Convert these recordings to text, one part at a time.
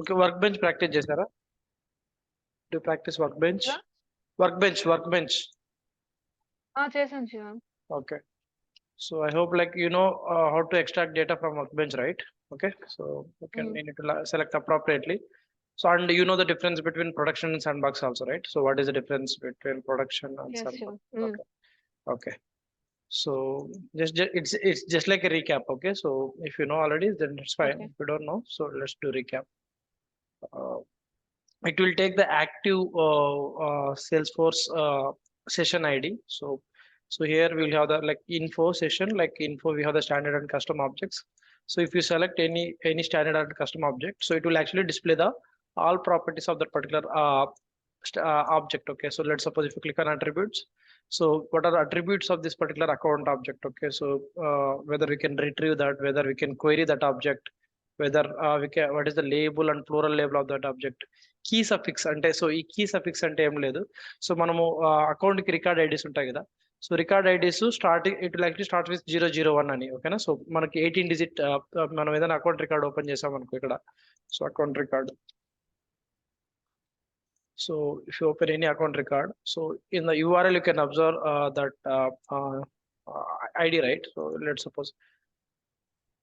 Okay, work bench practice చేశారా? Do practice work bench? ఎలా? Work bench. చేశాను Shiva. Okay. So I hope like how to extract data from Workbench, right? Okay. So you హ్మ్. need to select appropriately. So and you know the difference between production and sandbox also, right? So what is the difference between production and yes Shiva. sandbox? Okay. Okay. So it's just like a recap. Okay. So if you know already, then it's fine. Okay. If you don't know, so let's do recap. Uh, it will take the active Salesforce session ID. So here we'll have the like info session, like info we have the standard and custom objects. So if you select any standard and custom object, so it will actually display the all properties of that particular object. Okay, so let's suppose if you click on attributes, so what are the attributes of this particular account object? Okay, so whether we can retrieve that, whether we can query that object, whether we can, what is the label and plural label of that object. Key suffix అంటే, so ఈ key suffix అంటే ఏం లేదు. So మనము account కి record IDs ఉంటాయి కదా. So record IDs starting it will actually start with 001 అని. ఓకేనా. సో మనకి 18 డిజిట్ మనం ఏదైనా అకౌంట్ రికార్డ్ ఓపెన్ చేసాం అనుకో ఇక్కడ. So account record, so if you open any account record, so in the URL you can observe that ID, right? So let's suppose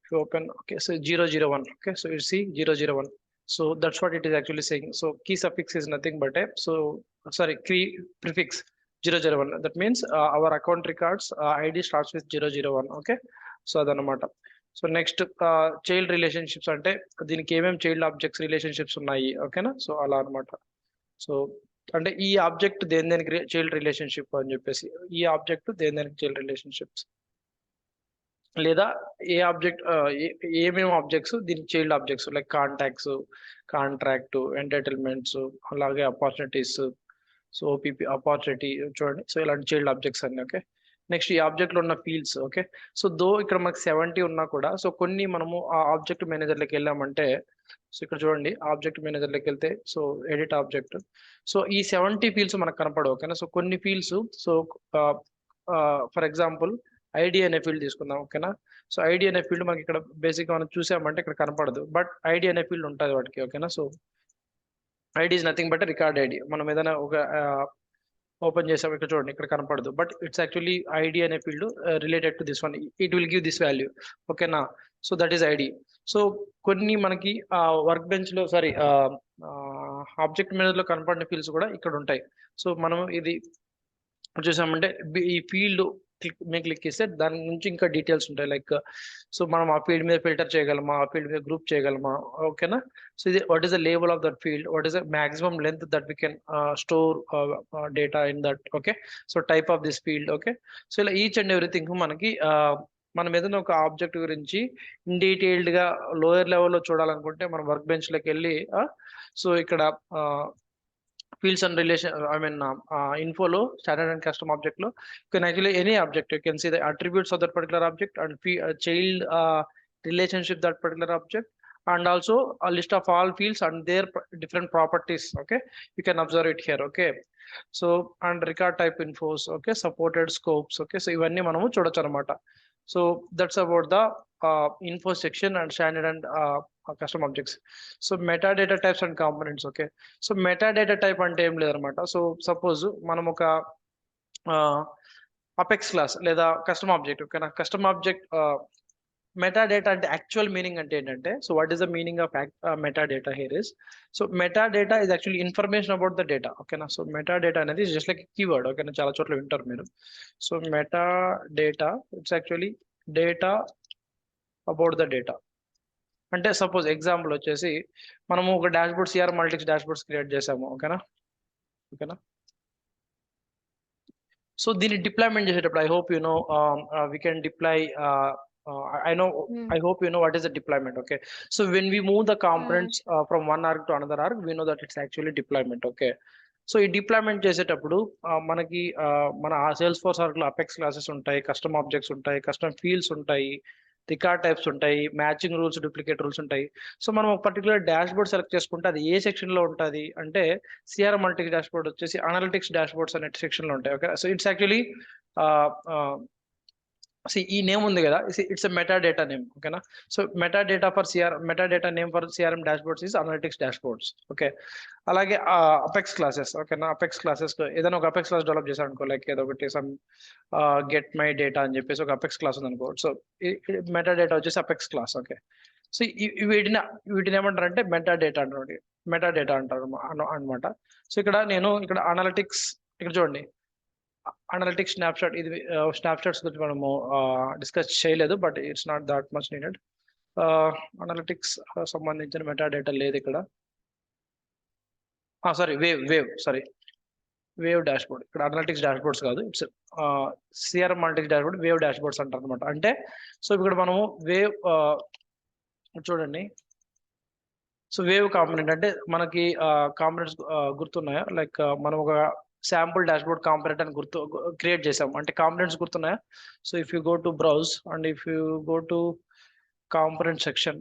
if you open, okay, so 001, okay, so you see 001. So that's what it is actually saying. So key suffix is nothing but a, so sorry, key prefix 001. That means our account records ID starts with 001. Okay, so adanamata. So next child relationships ante దీనికి ఏమేం child objects relationships ఉన్నాయి. ఓకేనా. So అలా అనమాట. So అంటే ఈ object దేని దేనికి చైల్డ్ రిలేషన్షిప్ అని చెప్పేసి, ఈ ఆబ్జెక్ట్ దేని దేనికి చైల్డ్ రిలేషన్షిప్స్, లేదా ఏ ఆబ్జెక్ట్ ఏమేమి ఆబ్జెక్ట్స్ దీనికి child objects, like contacts, contract, entitlements, అలాగే ఆపర్చునిటీస్. సో ఓపీపీ ఆపర్చునిటీ చూడండి. సో ఇలాంటి చైల్డ్ ఆబ్జెక్ట్స్ అన్ని. ఓకే. నెక్స్ట్ ఈ ఆబ్జెక్ట్ లో ఉన్న ఫీల్డ్స్. ఓకే. సో ఇక్కడ మనకి 70 ఉన్నా కూడా, సో కొన్ని మనము ఆ ఆబ్జెక్ట్ మేనేజర్లోకి వెళ్ళామంటే, సో ఇక్కడ చూడండి ఆబ్జెక్ట్ మేనేజర్లోకి వెళ్తే, సో ఎడిట్ ఆబ్జెక్ట్, సో ఈ 70 ఫీల్డ్స్ మనకు కనపడవు. ఓకేనా. సో కొన్ని fields, so for example ID అనే ఫీల్డ్ తీసుకుందాం. ఓకేనా. సో ఐడి అనే ఫీల్డ్ మనకి ఇక్కడ బేసిక్గా మనం చూసామంటే ఇక్కడ కనపడదు, బట్ ఐడి అనే ఫీల్డ్ ఉంటుంది వాటికి. ఓకేనా. So ID is nothing but record ID. మనం ఏదైనా ఒక ఓపెన్ చేసాం, ఇక్కడ చూడండి ఇక్కడ కనపడదు, బట్ ఇట్స్ యాక్చువల్లీ ఐడి అనే field related to this one. It will give this value. ఓకేనా. So that is ID. So కొన్ని మనకి వర్క్ బెంచ్ లో, సారీ ఆబ్జెక్ట్ మేనేజర్ లో కనపడిన ఫీల్డ్స్ కూడా ఇక్కడ ఉంటాయి. సో మనం ఇది చూసామంటే ఈ ఫీల్డ్ క్లిక్ చేస్తే దాని నుంచి ఇంకా డీటెయిల్స్ ఉంటాయి. లైక్ సో మనం ఆ ఫీల్డ్ మీద ఫిల్టర్ చేయగలమా, ఆ ఫీల్డ్ మీద గ్రూప్ చేయగలమా. ఓకేనా. సో ఇది what is the label of that field, what is the maximum length that we can store data in that. Okay. So type of this field. Okay. So ఇలా each and everything మనకి మనం ఏదైనా ఒక object గురించి in detailed గా lower లెవెల్లో చూడాలనుకుంటే మనం వర్క్ బెంచ్ లోకి వెళ్ళి, సో ఇక్కడ fields and relation, I mean info lo standard and custom object lo you can actually any object you can see the attributes of that particular object and child relationship that particular object, and also a list of all fields and their different properties. Okay, you can observe it here. Okay. So and record type infos. Okay, supported scopes. Okay, so ivanni manamu chodochu anamata. So that's about the info section and standard and custom objects. So metadata types and components. Okay, so metadata type ante em ledhu anamata. So suppose manam oka apex class లేదా custom object. Okay na, custom object metadata అంటే actual meaning అంటే ఏంటంటే, so what is the meaning of metadata here is, so metadata is actually information about the data. ఓకేనా. So metadata అనేది just like keyword. ఓకేనా, చాలా చోట్ల వింటారు మీరు. So metadata it's actually data about the data. అంటే సపోజ్ ఎగ్జాంపుల్ వచ్చేసి మనము ఒక డాష్బోర్డ్ సిఆర్ మల్టిక్స్ డాష్బోర్డ్స్ క్రియేట్ చేసాము. ఓకేనా. ఓకేనా. సో దీన్ని డిప్లాయ్మెంట్ చేసేటప్పుడు I hope you know we can deploy. I hope you know what is the deployment. Okay, so when we move the components from one arc to another arc, we know that it's actually deployment. Okay, so ఈ deployment చేసేటప్పుడు మనకి మన sales force arc లో apex classes ఉంటాయి, custom objects ఉంటాయి, custom fields ఉంటాయి, record types ఉంటాయి, matching rules, duplicate rules ఉంటాయి. సో మనం ఒక పర్టికులర్ డాష్ బోర్డ్ సెలెక్ట్ చేసుకుంటే అది ఏ సెక్షన్ లో ఉంటుంది అంటే, సిఆర్ మల్టిక్స్ డాష్ బోర్డ్ వచ్చేసి అనలిటిక్స్ డాష్ బోర్డ్స్ అనే సెక్షన్ లో ఉంటాయి. ఓకే, సో ఇట్స్ యాక్చువల్లీ ఈ నేమ్ ఉంది కదా, ఇట్స్ ఎ మెటాడేటా నేమ్. ఓకేనా. So metadata for metadata name for CRM dashboards is analytics dashboards. Okay. అలాగే అపెక్స్ క్లాసెస్. ఓకేనా. అపెక్స్ క్లాసెస్ ఏదైనా ఒక అపెక్స్ క్లాస్ డెవలప్ చేశాను అనుకో, లైక్ ఏదో ఒకటి సమ్ గెట్ మై డేటా అని చెప్పేసి ఒక అపెక్స్ క్లాస్ ఉంది అనుకో. సో మెటాడేటా వచ్చేసి అపెక్స్ క్లాస్. ఓకే. సో వీటిని ఏమంటారంటే మెటాడేటా అంటారు, మెటాడేటా అంటారు అనమాట. సో ఇక్కడ అనలిటిక్స్, ఇక్కడ చూడండి అనలిటిక్స్ స్నాప్షాట్, ఇది స్నాప్షాట్స్ గురించి మనము డిస్కస్ చేయలేదు, but it's not that much needed. Analytics సంబంధించిన మెటాడేటా లేదు ఇక్కడ. Sorry, wave dashboard. ఇక్కడ అనలిటిక్స్ డాష్బోర్డ్స్ కాదు, it's CRM analytics dashboard, wave dashboards అంటారు అనమాట. అంటే సో ఇక్కడ మనము వేవ్ చూడండి. సో వేవ్ కాంపోనెంట్ అంటే మనకి కాంపోనెంట్స్ గుర్తున్నాయా? లైక్ మనం ఒక శాంపుల్ డాష్బోర్డ్ కాంపోనెంట్ అని క్రియేట్ చేసాం అంటే కాంపోనెంట్స్ గుర్తున్నాయా? So if you go to browse and if you go to component section,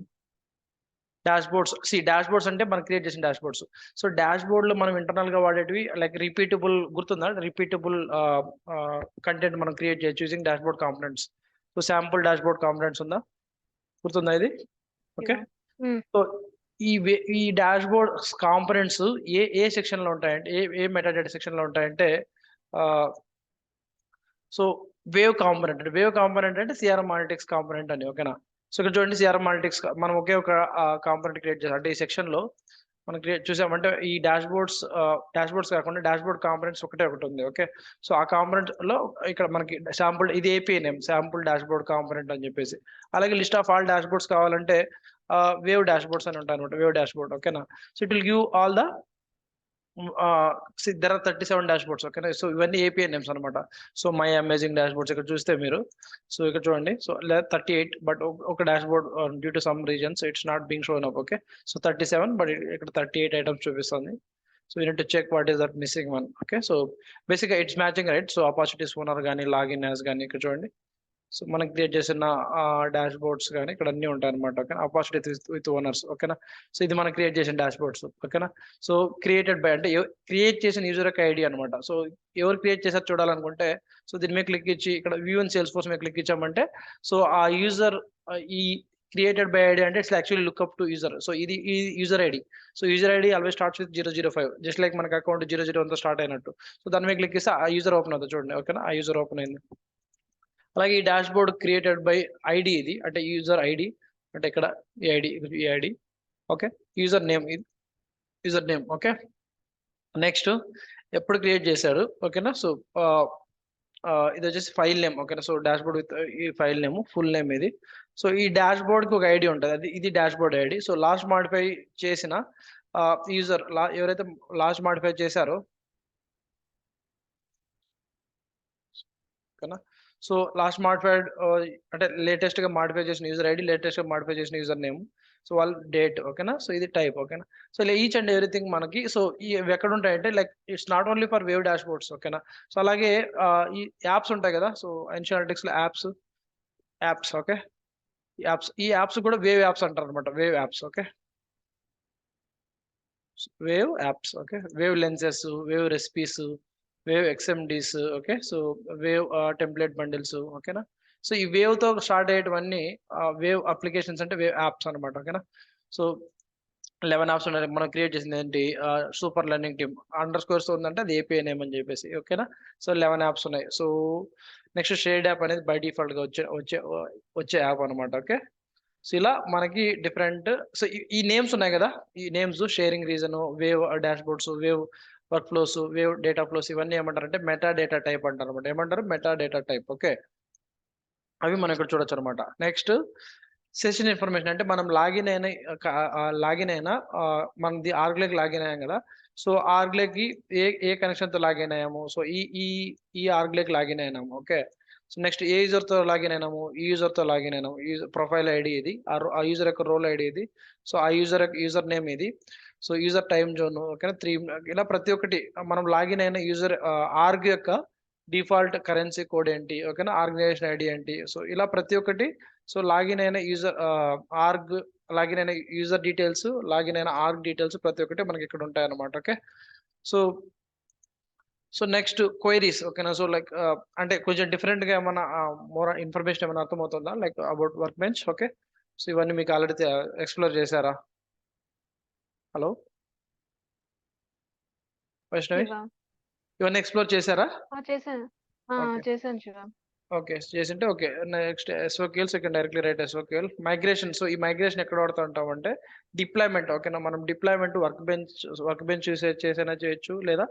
dashboards. Dashboards అంటే మనం క్రియేట్ చేసిన డాష్బోర్డ్స్. సో డాష్బోర్డ్ లో మనం ఇంటర్నల్ గా వాడేటివి లైక్ రిపీటబుల్, గుర్తుందా? రిపీటబుల్ కంటెంట్ మనం క్రియేట్ చేయొచ్చు using dashboard components. So sample dashboard components ఉందా, గుర్తుందా ఇది? ఓకే. సో ఈ డాష్బోర్డ్ కాంపోనెంట్స్ ఏ సెక్షన్ లో ఉంటాయంటే, ఏ మెటాడేటా సెక్షన్ లో ఉంటాయంటే, సో వేవ్ కాంపోనెంట్ అంటే సిఆర్ఎం అనలిటిక్స్ కాంపోనెంట్ అని. ఓకేనా. సో ఇక్కడ చూడండి, సిఆర్ఎం అనలిటిక్స్ మనం ఒకే ఒక కాంపోనెంట్ క్రియేట్ చేసాం. అంటే ఈ సెక్షన్ లో మనం క్రియేట్ చూసామంటే ఈ డాష్బోర్డ్స్ కాకుండా డాష్బోర్డ్ కాంపోనెంట్స్ ఒకటి ఉంది. ఓకే. సో ఆ కాంపోనెంట్ లో ఇక్కడ మనకి శాంపుల్, ఇది API name, sample dashboard component అని చెప్పేసి. అలాగే లిస్ట్ ఆఫ్ ఆల్ డాష్బోర్డ్స్ కావాలంటే వేవ్ డాష్బోర్డ్స్ అని ఉంటాయి అనమాట, వేవ్ డాష్బోర్డ్. ఓకేనా. So it will give all the there are 37 dashboards. ఓకేనా. సో ఇవన్నీ ఏపీఐ నేమ్స్ అనమాట. సో మై అమేజింగ్ డాష్బోర్డ్స్ ఇక్కడ చూస్తే మీరు, సో ఇక్కడ చూడండి, సో 38, బట్ ఒక dashboard due to some reasons it's not being shown up. Okay. So 37, but ఇక్కడ 38 ఐటమ్స్ చూపిస్తుంది. So you need to check what is that missing one. Okay. So బేసిక్గా it's matching, right? So opportunities owner కానీ, login as కానీ ఇక్కడ చూడండి. So మనం create చేసిన dash boards కానీ ఇక్కడ అన్ని ఉంటాయి అనమాట. ఓకే. Opportunity with owners. ఓకేనా. సో ఇది మనం క్రియేట్ చేసిన డాష్ బోర్డ్స్. ఓకేనా. సో క్రియేటెడ్ బై అంటే క్రియేట్ చేసిన యూజర్ యొక్క ఐడి అనమాట. సో ఎవరు క్రియేట్ చేశారు చూడాలనుకుంటే, సో దీని మీద క్లిక్ ఇచ్చి ఇక్కడ వ్యూ అండ్ సేల్స్ ఫోర్స్ మీద క్లిక్ ఇచ్చామంటే, సో ఆ యూజర్ ఈ క్రియేటెడ్ బై ఐడి అంటే it's actually look up to user. So ఇది ఈ user ID. So user ID always starts with 005, just like మనకి అకౌంట్ 001 తో స్టార్ట్ అయినట్టు. సో దాని మీద క్లిక్ ఇస్తే ఆ యూజర్ ఓపెన్ అవుతుంది. చూడండి. ఓకేనా. ఆ యూజర్ ఓపెన్ అయింది. అలాగే ఈ dash board created by ID, ఇది అంటే యూజర్ ఐడి అంటే ఇక్కడ ఈ ఐడి. ఓకే. యూజర్ నేమ్, ఇది యూజర్ నేమ్. ఓకే. నెక్స్ట్ ఎప్పుడు క్రియేట్ చేశారు? ఓకేనా. సో ఇది వచ్చేసి ఫైల్ నేమ్. ఓకేనా. సో డాష్ బోర్డ్ విత్ ఈ ఫైల్ నేమ్, ఫుల్ నేమ్ ఇది. సో ఈ డాష్ బోర్డ్ కి ఒక ఐడి ఉంటుంది, ఇది dash board ID. So last modify చేసిన యూజర్ ఎవరైతే లాస్ట్ మాడిఫై చేశారో, ఓకేనా. సో లాస్ట్ మాడిఫైడ్ అంటే లేటెస్ట్ గా మాడిఫై చేసిన యూజర్ ఐడి, లేటెస్ట్ గా మాడిఫై చేసిన యూజర్ నేమ్, సో వాళ్ళ డేట్. ఓకేనా. సో ఇది టైప్. ఓకేనా. సో ఇలా ఈచ్ అండ్ ఎవ్రీథింగ్ మనకి, సో ఇవి ఎక్కడ ఉంటాయంటే like it's not only for wave dashboards. ఓకేనా. సో అలాగే ఈ యాప్స్ ఉంటాయి కదా, సో అనలిటిక్స్ లో యాప్స్. ఓకే. ఈ యాప్స్ కూడా వేవ్ యాప్స్ అంటారు అనమాట, wave apps. Okay. Wave apps. Okay. Wave lenses, wave recipes, wave ఎక్స్ఎండీస్. Okay. So wave template bundles. ఓకేనా. సో ఈ వేవ్ తో స్టార్ట్ అయ్యేటివన్నీ వేవ్ అప్లికేషన్స్ అంటే వేవ్ యాప్స్ అనమాట. ఓకేనా. సో 11 యాప్స్ ఉన్నాయి. మనం క్రియేట్ చేసింది ఏంటి, సూపర్ లెర్నింగ్ టీమ్ _ ఉందంటే అది ఏపీఐ నేమ్ అని చెప్పేసి. ఓకేనా. సో 11 యాప్స్ ఉన్నాయి. సో నెక్స్ట్ షేర్డ్ యాప్ అనేది బై డిఫాల్ట్ గా వచ్చే యాప్ అనమాట. ఓకే. సో ఇలా మనకి డిఫరెంట్, సో ఈ నేమ్స్ ఉన్నాయి కదా, ఈ names sharing reason, wave dash boards, wave work flows, wave data flows, ఇవన్నీ ఏమంటారంటే మెటా డేటా టైప్ అంటారు అనమాట. ఏమంటారు? Meta data type. ఓకే. అవి మనం ఇక్కడ చూడొచ్చు అనమాట. నెక్స్ట్ సెషన్ ఇన్ఫర్మేషన్ అంటే మనం లాగిన్ అయినా మనది ఆర్గ్లేకి లాగిన్ అయ్యాం కదా. సో ఆర్గ్లేకి ఏ కనెక్షన్ తో లాగిన్ అయ్యాము, సో ఈ ఆర్గ్లేకి లాగిన్ అయినాము. ఓకే. సో నెక్స్ట్ ఏ యూజర్ తో లాగిన్ అయినాము, ఈ యూజర్ తో లాగిన్ అయినాము, ప్రొఫైల్ ఐడి ఇది, ఆ యూజర్ యొక్క రోల్ ఐడి ఇది, సో ఆ యూజర్ నేమ్ ఇది, సో యూజర్ టైమ్ జోన్. ఓకేనా. 3 ఇలా ప్రతి ఒక్కటి మనం లాగిన్ అయిన యూజర్ ఆర్గ్ యొక్క డిఫాల్ట్ కరెన్సీ కోడ్ ఏంటి, ఓకేనా, ఆర్గనైజేషన్ ఐడి ఏంటి, సో ఇలా ప్రతి ఒక్కటి. సో లాగిన్ అయిన యూజర్ డీటెయిల్స్, లాగిన్ అయిన ఆర్గ్ డీటెయిల్స్ ప్రతి ఒక్కటి మనకి ఇక్కడ ఉంటాయి అన్నమాట. Okay. So so next queries ఓకేనా. సో లైక్ అంటే కొంచెం డిఫరెంట్ గా ఏమైనా మోర్ ఇన్ఫర్మేషన్ ఏమైనా అర్థమవుతుందా like about work bench. Okay, so ఇవన్నీ మీకు ఆల్రెడీ ఎక్స్ప్లోర్ చేశారా? హలో వైష్ణవి, శివ. ఇవన్నీ ఎక్స్ప్లోర్ చేశారా? చేశాను. ఓకే చేశాను శివ. ఓకే చేసింటే okay. Next SOQLs you can directly write SOQL. Migration, so ఈ మైగ్రేషన్ ఎక్కడ వాడుతూ ఉంటాం అంటే డిప్లాయ్మెంట్ ఓకేనా. మనం డిప్లాయ్మెంట్ వర్క్ బెంచ్ యూసేజ్ చేసైనా చేయొచ్చు, లేదా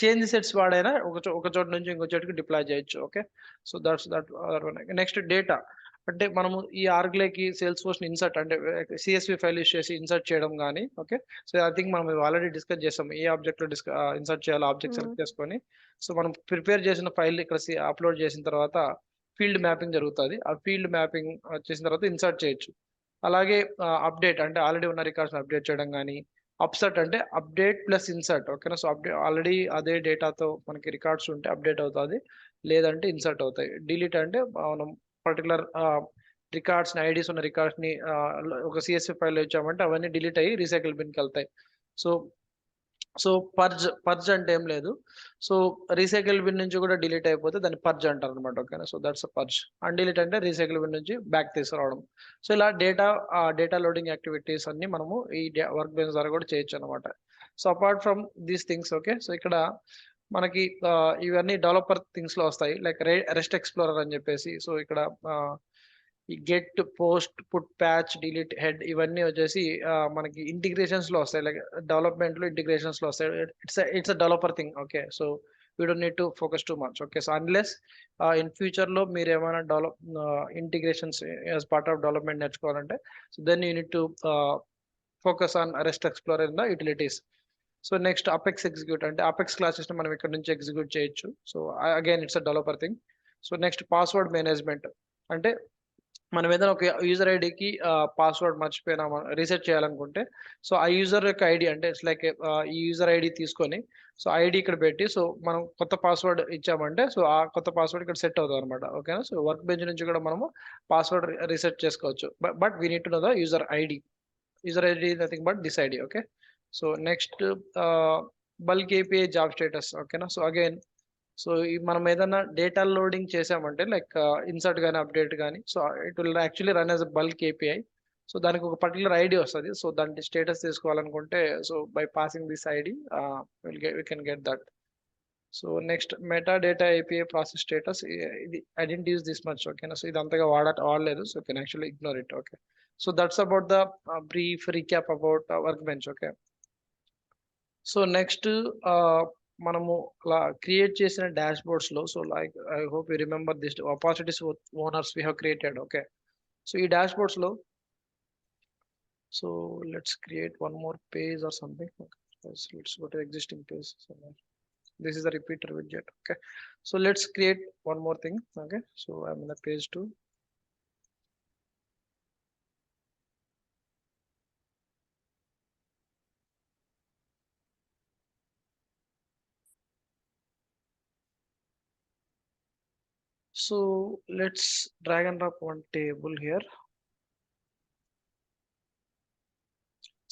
చేంజ్ సెట్స్ వాడైనా ఒక చోట నుంచి ఇంకో చోటుకి డిప్లాయ్ చేయొచ్చు. Okay, so that. Next data అంటే మనము ఈ ఆర్గ్లేకి సేల్స్ ఫోర్స్ ఇన్సర్ట్ అంటే సిఎస్వి ఫైల్ యూస్ చేసి ఇన్సర్ట్ చేయడం కానీ. ఓకే, సో ఐ థింక్ మనం ఆల్రెడీ డిస్కస్ చేసాం ఏ ఆబ్జెక్ట్ లో ఇన్సర్ట్ చేయాలో ఆబ్జెక్ట్ సెలెక్ట్ చేసుకొని. సో మనం ప్రిపేర్ చేసిన ఫైల్ ఇక్కడ అప్లోడ్ చేసిన తర్వాత ఫీల్డ్ మ్యాపింగ్ జరుగుతుంది. ఆ ఫీల్డ్ మ్యాపింగ్ చేసిన తర్వాత ఇన్సర్ట్ చేయొచ్చు. అలాగే అప్డేట్ అంటే ఆల్రెడీ ఉన్న రికార్డ్స్ అప్డేట్ చేయడం కానీ. అప్సెట్ అంటే అప్డేట్ ప్లస్ ఇన్సర్ట్ ఓకేనా. సో అప్డేట్ ఆల్రెడీ అదే డేటాతో మనకి రికార్డ్స్ ఉంటే అప్డేట్ అవుతుంది, లేదంటే ఇన్సర్ట్ అవుతాయి. డిలీట్ అంటే మనం పర్టికులర్ రికార్డ్స్ ఐడీస్ ఉన్న రికార్డ్స్ ని ఒక సిఎస్వి ఫైల్ ఇచ్చామంటే అవన్నీ డిలీట్ అయ్యి రీసైకిల్ బిన్కి వెళ్తాయి. సో సో పర్జ్ అంటే ఏం లేదు. సో రీసైకిల్ బిన్ నుంచి కూడా డిలీట్ అయిపోతే దాన్ని పర్జ్ అంటారు అనమాట. ఓకేనా, సో దట్స్ పర్జ్. అన్డిలీట్ అంటే రీసైకిల్ బిన్ నుంచి బ్యాక్ తీసుకురావడం. సో ఇలా డేటా లోడింగ్ యాక్టివిటీస్ అన్ని మనము ఈ వర్క్ బెంచ్ ద్వారా కూడా చేయొచ్చు అనమాట. So apart from these things okay, so ఇక్కడ మనకి ఇవన్నీ డెవలపర్ థింగ్స్ లో వస్తాయి లైక్ రెస్ట్ ఎక్స్ప్లోరర్ అని చెప్పేసి. సో ఇక్కడ ఈ get, post, put, patch, delete, head ఇవన్నీ వచ్చేసి మనకి ఇంటిగ్రేషన్స్ లో వస్తాయి. లైక్ డెవలప్మెంట్ లో ఇంటిగ్రేషన్స్ లో వస్తాయి. It's a developer thing. Okay, so we don't need to focus too much. Okay, so unless in future లో మీరు ఏమైనా integrations as part of development నేర్చుకోవాలంటే so then you need to focus on rest explorer in the utilities. So next apex execute అంటే apex classes ని మనం ఇక్కడ నుంచి execute చేయొచ్చు. So again it's a developer thing. So next password management అంటే మనం ఏదైనా ఒక యూజర్ ఐడికి పాస్వర్డ్ మర్చిపోయినా రీసెట్ చేయాలనుకుంటే సో ఆ యూజర్ యొక్క ఐడి అంటే ఇట్స్ లైక్ ఈ యూజర్ ఐడి తీసుకొని సో ఐడి ఇక్కడ పెట్టి సో మనం కొత్త పాస్వర్డ్ ఇచ్చామంటే సో ఆ కొత్త పాస్వర్డ్ ఇక్కడ సెట్ అవుతుంది అనమాట. ఓకేనా, సో వర్క్ బెంచ్ నుంచి కూడా మనము పాస్వర్డ్ రీసెట్ చేసుకోవచ్చు. But we need to know the user ID. User ID nothing but this ID. Okay, so next bulk API job status. ఓకేనా, సో అగైన్ సో మనం ఏదైనా డేటా లోడింగ్ చేసామంటే like insert కానీ update కానీ so it will actually run as a bulk API. So దానికి ఒక particular ID వస్తుంది. So దాని స్టేటస్ తీసుకోవాలనుకుంటే so by passing this ID we can get that. So next meta data API process status. ఇది I didn't use this much. ఓకేనా, so ఇది అంతగా వాడలేదు. So can actually ignore it. Okay, so that's about the brief recap about work bench. Okay, so next మనము అలా create చేసిన dash boards లో so like I hope you remember this opportunities owners we have created. Okay, so ఈ dash boards లో so let's create one more page or something. Let's go to existing page. This is the repeater widget. Okay, so let's create one more thing. Okay, so I'm in the page 2. So let's drag and drop one table here.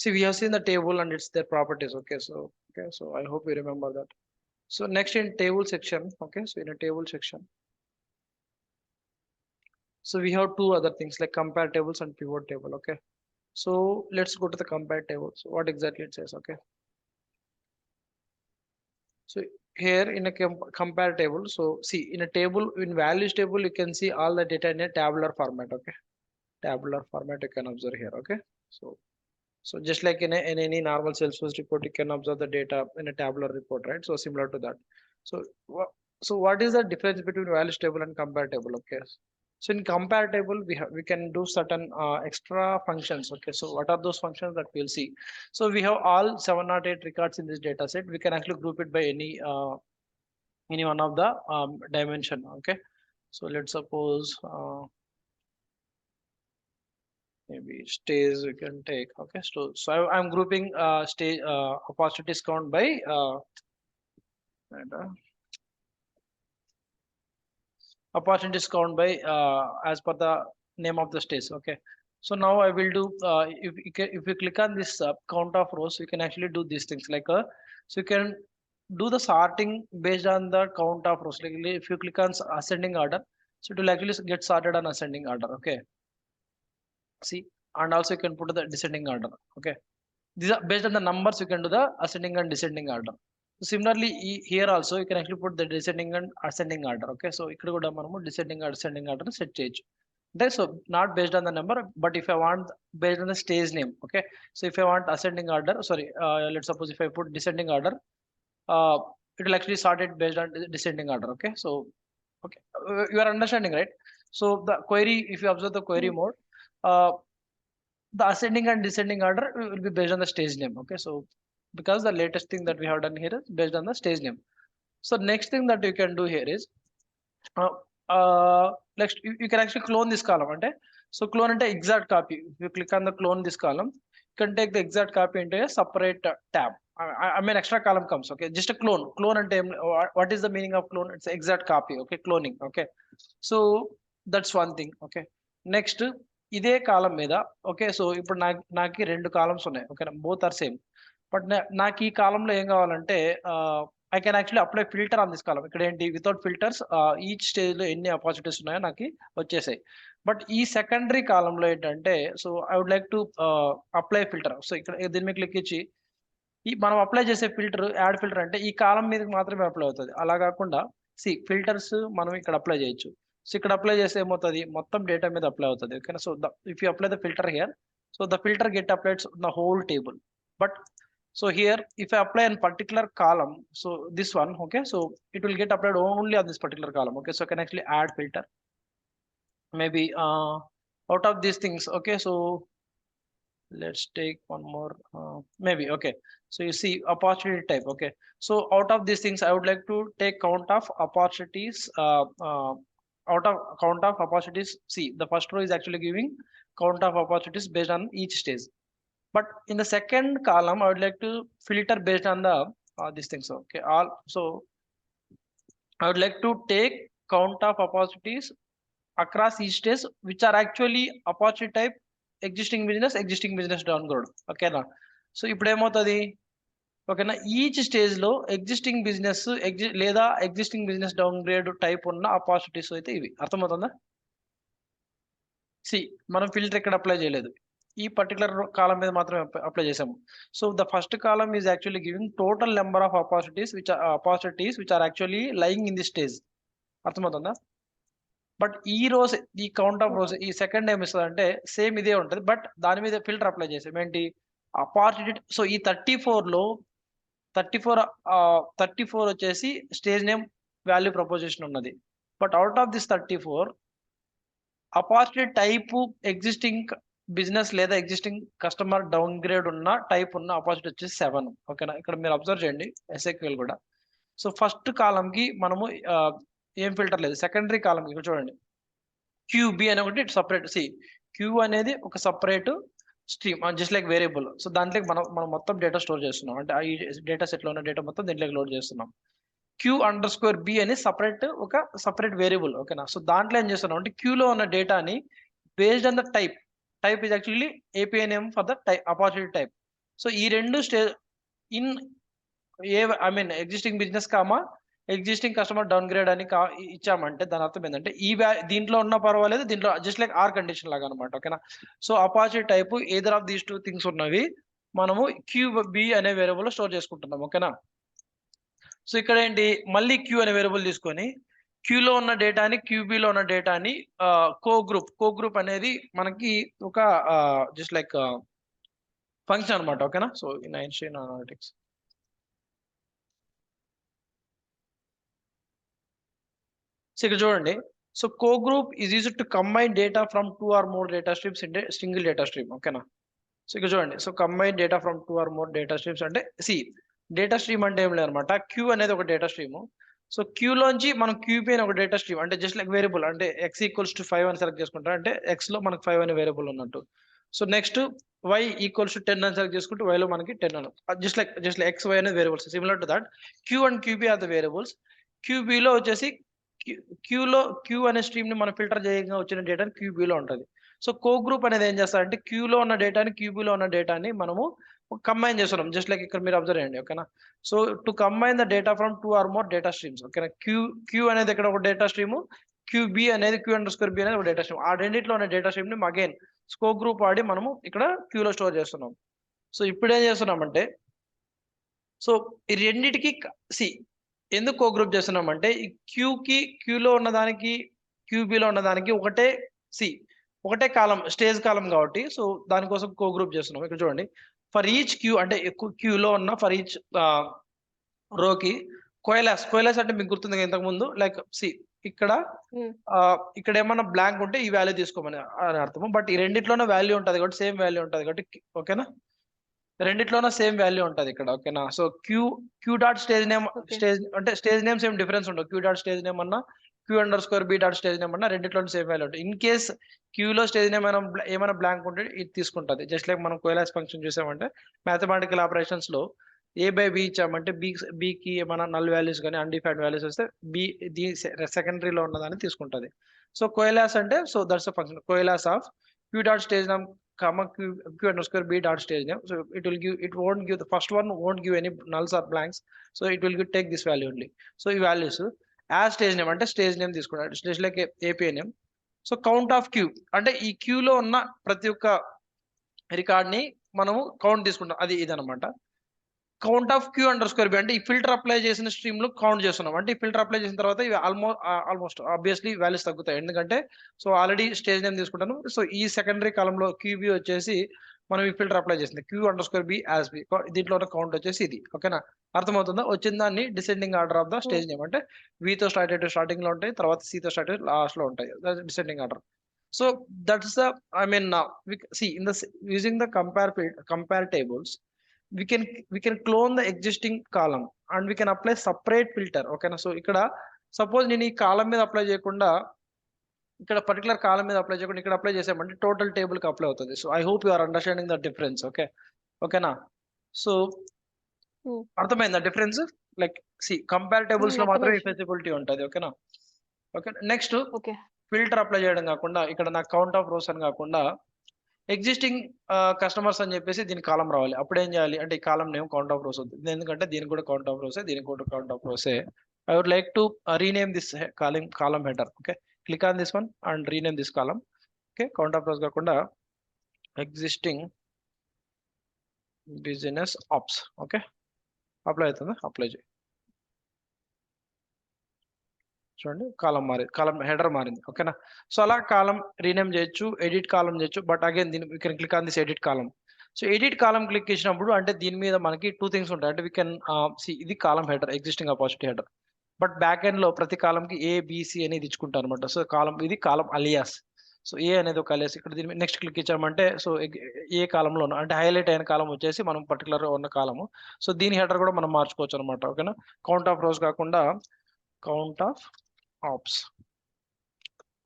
See, we have seen the table and it's their properties. Okay, so I hope you remember that. So next in table section. Okay, so in a table section, so we have two other things like compare tables and pivot table. Okay, so let's go to the compare tables. What exactly it says. Okay, so here in a compare table, so see in a table, in values table you can see all the data in a tabular format. Okay, tabular format you can observe here. Okay, so just like in any normal Salesforce report you can observe the data in a tabular report, right? So similar to that. So what is the difference between values table and compare table? Okay, so in compare table we can do certain extra functions. Okay, so what are those functions that we'll see? So we have all 708 records in this data set. We can actually group it by any one of the dimension. Okay, so let's suppose maybe stays we can take. Okay, so I'm grouping stage opportunities count by opportunities count by as per the name of the stage. Okay, so now I will do if you click on this count of rows, you can actually do these things like so you can do the sorting based on the count of rows. Like if you click on ascending order, so it will actually get sorted on ascending order. Okay, see, and also you can put the descending order. Okay, these are based on the numbers, you can do the ascending and descending order. So similarly here also you can actually put the descending and ascending order. Okay, so ikkada kuda manamu descending and ascending order set cheyochu. Okay, so not based on the number, but if I want based on the stage name. Okay, so if I want ascending order, sorry, let's suppose if I put descending order, it will actually sort it based on descending order. Okay, so okay, you are understanding, right? So the query, if you observe the query mode, the ascending and descending order will be based on the stage name. Okay, so because the latest thing that we have done here is based on the stage name. So next thing that you can do here is next you can actually clone this column. Okay, so clone into exact copy. If you click on the clone this column, you can take the exact copy into a separate tab. I mean extra column comes. Okay, just a clone and what is the meaning of clone? It's exact copy. Okay, cloning. Okay, so that's one thing. Okay, next ఇదే కాలం మీద. Okay, so ఇప్పుడు నాకు రెండు columns ఉన్నాయి. ఓకేనా, both are same. But నాకు ఈ కాలంలో ఏం కావాలంటే I can actually apply filter on this column. ఇక్కడ ఏంటి, వితౌట్ ఫిల్టర్స్ ఈచ్ స్టేజ్ లో ఎన్ని ఆపర్చునిటీస్ ఉన్నాయో నాకు వచ్చేసాయి. బట్ ఈ సెకండరీ కాలంలో ఏంటంటే, so I would like to apply filter. So ఇక్కడ దీని మీద క్లిక్ ఇచ్చి మనం అప్లై చేసే ఫిల్టర్, యాడ్ ఫిల్టర్ అంటే ఈ కాలం మీదకి మాత్రమే అప్లై అవుతుంది. అలా కాకుండా ఫిల్టర్స్ మనం ఇక్కడ అప్లై చేయొచ్చు. సో ఇక్కడ అప్లై చేస్తే ఏమవుతుంది, మొత్తం డేటా మీద అప్లై అవుతుంది. ఓకేనా, so if you apply the filter here, so the filter get applied the whole table. But so here if I apply in particular column, so this one, okay, so it will get applied only on this particular column. Okay, so I can actually add filter maybe out of these things. Okay, so let's take one more maybe. Okay, so you see opportunity type. Okay, so out of these things I would like to take count of opportunities. Out of count of opportunities, see the first row is actually giving count of opportunities based on each stage. But in the second column, I would like to filter based on the these things. Okay, all. So I would like to take count of opportunities across each stage, which are actually opportunity type existing business downgrade. Okay na. So ఇప్పుడు ఏమవుతుంది, ఓకేనా, each stage లో existing business లేదా existing business down grade type ఉన్న opportunities అయితే ఇవి. అర్థమవుతుందా? C మనం ఫిల్టర్ ఇక్కడ అప్లై చేయలేదు, ఈ పర్టికులర్ కాలం మీద మాత్రమే అప్లై చేసాము. So the first column is actually giving total number of opportunities which are actually lying in the stage. అర్థమవుతుందా? బట్ ఈ రోజు ఈ కౌంట్ ఆఫ్ రోస్ ఈ సెకండ్ ఏం ఇస్తుంది అంటే సేమ్ ఇదే ఉంటుంది, బట్ దాని మీద ఫిల్టర్ అప్లై చేసాం. ఏంటి, ఆపర్చునిటీ. సో ఈ 34 వచ్చేసి స్టేజ్ నేమ్ వాల్యూ ప్రపోజిషన్ ఉన్నది. But out of this 34 opportunity type existing business లేదా ఎగ్జిస్టింగ్ కస్టమర్ డౌన్ గ్రేడ్ ఉన్న టైప్ ఉన్న ఆపర్చునిటీ వచ్చేసి 7. ఓకేనా, ఇక్కడ మీరు అబ్జర్వ్ చేయండి SQL కూడా. సో ఫస్ట్ కాలం కి మనము ఏం ఫిల్టర్ లేదు. సెకండరీ కాలం కి చూడండి, QB అనే ఒకటి సపరేట్. Q అనేది ఒక separate stream, just like variable. So దాంట్లోకి మనం మొత్తం డేటా స్టోర్ చేస్తున్నాం. అంటే ఈ డేటా సెట్ లో ఉన్న డేటా మొత్తం దీంట్లోకి లోడ్ చేస్తున్నాం. Q_B అని ఒక సపరేట్ వేరియబుల్. ఓకేనా, సో దాంట్లో ఏం చేస్తున్నాం అంటే Q లో ఉన్న డేటాని based on the type is actually API name for the opportunity type. So ఈ రెండు stage in existing business existing customer down grade అని ఇచ్చామంటే దాని అర్థం ఏంటంటే దీంట్లో ఉన్న పర్వాలేదు, దీంట్లో జస్ట్ లైక్ ఆర్ కండిషన్ లాగా అనమాట. ఓకేనా, so opportunity type either of these 2 things ఉన్నవి మనము QB అనే వేరియబుల్ లో స్టోర్ చేసుకుంటున్నాం. ఓకేనా, సో ఇక్కడ ఏంటి, మళ్ళీ Q అనే వేరియబుల్ తీసుకొని Q లో ఉన్న డేటాని QB లో ఉన్న డేటాని కో గ్రూప్ అనేది మనకి ఒక జస్ట్ లైక్ ఫంక్షన్ అనమాట. ఓకేనా, so in Einstein analytics so ఇక్కడ చూడండి, so co group is used to combine data from 2 or more data streams in single data stream. ఓకేనా, సో ఇక్కడ చూడండి, so combine data from 2 or more data streams అంటే data stream అంటే ఏం లేదనమాట. Q అనేది ఒక డేటా స్ట్రీమ్. సో Q లోంచి మనం QB అని ఒక డేటా స్ట్రీమ్, అంటే జస్ట్ లైక్ వేరియబుల్, అంటే x = 5 అని సెలెక్ట్ చేసుకుంటాం, అంటే x లో మనకు 5 అనే వేరియబుల్ ఉన్నట్టు. సో నెక్స్ట్ y = 10 అని సెలెక్ట్ చేసుకుంటే y లో మనకి 10 అని, జస్ట్ లైక్ x y అనేది variables. Similar to that Q and QB are the variables. QB లో వచ్చేసి Q అనే స్ట్రీమ్ ని మనం ఫిల్టర్ చేయగా వచ్చిన డేటా QB లో ఉంటుంది. సో కో గ్రూప్ అనేది ఏం చేస్తారంటే Q లో ఉన్న డేటాని QB లో ఉన్న డేటాని మనము కంబైన్ చేస్తున్నాం జస్ట్ లైక్ ఇక్కడ మీరు అబ్జర్వ్ చేయండి ఓకేనా. So to combine the data from 2 or more data streams ఓకేనా. క్యూ అనేది ఇక్కడ ఒక డేటా స్ట్రీమ్, క్యూబి అనేది క్యూ_బి అనేది ఒక డేటా స్ట్రీమ్. ఆ రెండిట్లో ఉన్న డేటా స్ట్రీమ్ ని అగైన్ స్కోప్ గ్రూప్ వాడి మనము ఇక్కడ క్యూలో స్టోర్ చేస్తున్నాం. సో ఇప్పుడు ఏం చేస్తున్నామంటే సో ఈ రెండిటికి ఎందుకు కో గ్రూప్ చేస్తున్నామంటే ఈ క్యూలో ఉన్నదానికి క్యూబిలో ఉన్నదానికి ఒకటే కాలం స్టేజ్ కాలం కాబట్టి సో దానికోసం కో గ్రూప్ చేస్తున్నాం. ఇక్కడ చూడండి ఫర్ ఈచ్ క్యూ అంటే క్యూలో ఉన్న ఫర్ ఈచ్ రోకి కోయలాస్ అంటే మీకు గుర్తుంది ఇంతకు ముందు లైక్ ఇక్కడ ఇక్కడ ఏమన్నా బ్లాంక్ ఉంటే ఈ వాల్యూ తీసుకోమని అర్థము. బట్ ఈ రెండిట్లోనే వాల్యూ ఉంటుంది కాబట్టి సేమ్ వాల్యూ ఉంటుంది కాబట్టి ఓకేనా, రెండిట్లోనే సేమ్ వాల్యూ ఉంటుంది ఇక్కడ ఓకేనా. So Q dot stage name అంటే స్టేజ్ నేమ్స్ ఏం డిఫరెన్స్ ఉండవు. క్యూ డాట్ స్టేజ్ నేమ్ అన్నా Q_B డాట్ స్టేజ్ నేమ్ అన్నా రెండిట్లోనే సేమ్ వాల్యూ ఉంటుంది. ఇన్ కేస్ క్యూలో స్టేజ్ నేమ్ ఏమైనా బ్లాంక్ ఉంటే ఇది తీసుకుంటుంది. జస్ట్ లైక్ మనం కోయలాస్ ఫంక్షన్ చూసామంటే మ్యాథమెటికల్ ఆపరేషన్స్ లో A/B ఇచ్చామంటే బికి ఏమైనా నల్ వాల్యూస్ కానీ అన్డిఫైన్డ్ వాల్యూస్ వస్తే బి సెకండరీలో ఉన్నదాన్ని తీసుకుంటుంది. సో కోయలాస్ అంటే so that's a function కోయలాస్ of Q dot stage name Q_B dot stage name. So it won't give the first one won't give any nulls or blanks. So it will take this value only. So ఈ values as stage name అంటే stage name తీసుకున్నాడు just like API name. So count of Q అంటే ఈ క్యూలో ఉన్న ప్రతి ఒక్క record ని మనము కౌంట్ తీసుకుంటాం, అది ఇదనమాట. కౌంట్ ఆఫ్ Q_B అంటే ఈ ఫిల్టర్ అప్లై చేసిన స్ట్రీమ్ లో కౌంట్ చేస్తున్నాం. అంటే ఈ ఫిల్టర్ అప్లై చేసిన తర్వాత ఇవి ఆల్మోస్ట్ ఆబ్వియస్లీ వాల్యూస్ తగ్గుతాయి. ఎందుకంటే సో ఆల్రెడీ స్టేజ్ నేమ్ తీసుకుంటాను. సో ఈ సెకండరీ కాలంలో QB వచ్చేసి మనం ఈ ఫిల్టర్ అప్లై చేసింది Q_B as B. దీంట్లో ఉన్న కౌంట్ వచ్చేసి ఇది ఓకేనా. అర్థమవుతుందా? వచ్చిన దాన్ని descending order of the stage name అంటే వీతో స్టార్ట్ అయితే స్టార్టింగ్ లో ఉంటాయి, తర్వాత సితో స్టార్ట్ అయితే లాస్ట్ లో ఉంటాయి, descending order. So that's the in the using the compare tables we can clone the existing column and we can apply separate filter ఓకేనా. So ఇక్కడ సపోజ్ నేను ఈ కాలం మీద అప్లై చేయకుండా ఇక్కడ పర్టికులర్ కాలం మీద అప్లై చేయకుండా ఇక్కడ అప్లై చేసామంటే టోటల్ టేబుల్ కి అప్లై అవుతుంది. So I hope you are understanding the difference ఓకేనా. సో అర్థమైందా డిఫరెన్స్? లైక్ కంపేర్ టేబుల్స్ లో మాత్రమే ఫెసిబిలిటీ ఉంటుంది ఓకేనా. ఓకే నెక్స్ట్ ఫిల్టర్ అప్లై చేయడం కాకుండా ఇక్కడ నాకు కౌంట్ ఆఫ్ రోస్ అని కాకుండా ఎగ్జిస్టింగ్ కస్టమర్స్ అని చెప్పేసి దీనికి కాలం రావాలి. అప్పుడు ఏం చేయాలి అంటే ఈ column name count of rows అవుతుంది, ఎందుకంటే దీనికి కూడా కౌంట్ ఆఫ్ రోసే, దీనికి కూడా కౌంట్ ఆఫ్ రోసే. I would like to rename this column header. Okay, click on this one and rename this column. Okay, count of rows కాకుండా existing business ops. Okay, apply అవుతుంది, అప్లై చేయి. చూడండి కాలం header మారింది ఓకేనా. సో అలా కాలం rename చేయొచ్చు, edit కాలం చేయొచ్చు. But again దీని we can click on this edit column. So edit column click చేసినప్పుడు అంటే దీని మీద మనకి 2 things ఉంటాయి. అంటే వీ కెన్ ఇది column header, existing opacity header. But back end లో ప్రతి కాలం కి ABC అనేది ఇచ్చుకుంటారు అనమాట. సో ఇది కాలం అలియాస్. సో ఏ అనేది ఒక అలియాస్. ఇక్కడ దీని నెక్స్ట్ క్లిక్ ఇచ్చామంటే సో ఏ కాలంలో అంటే హైలైట్ అయిన కాలం వచ్చేసి మనం పర్టికులర్ గా ఉన్న కాలము. సో దీని హెడర్ కూడా మనం మార్చుకోవచ్చు అనమాట ఓకేనా. కౌంట్ ఆఫ్ రోస్ కాకుండా కౌంట్ ఆఫ్ ఆప్స్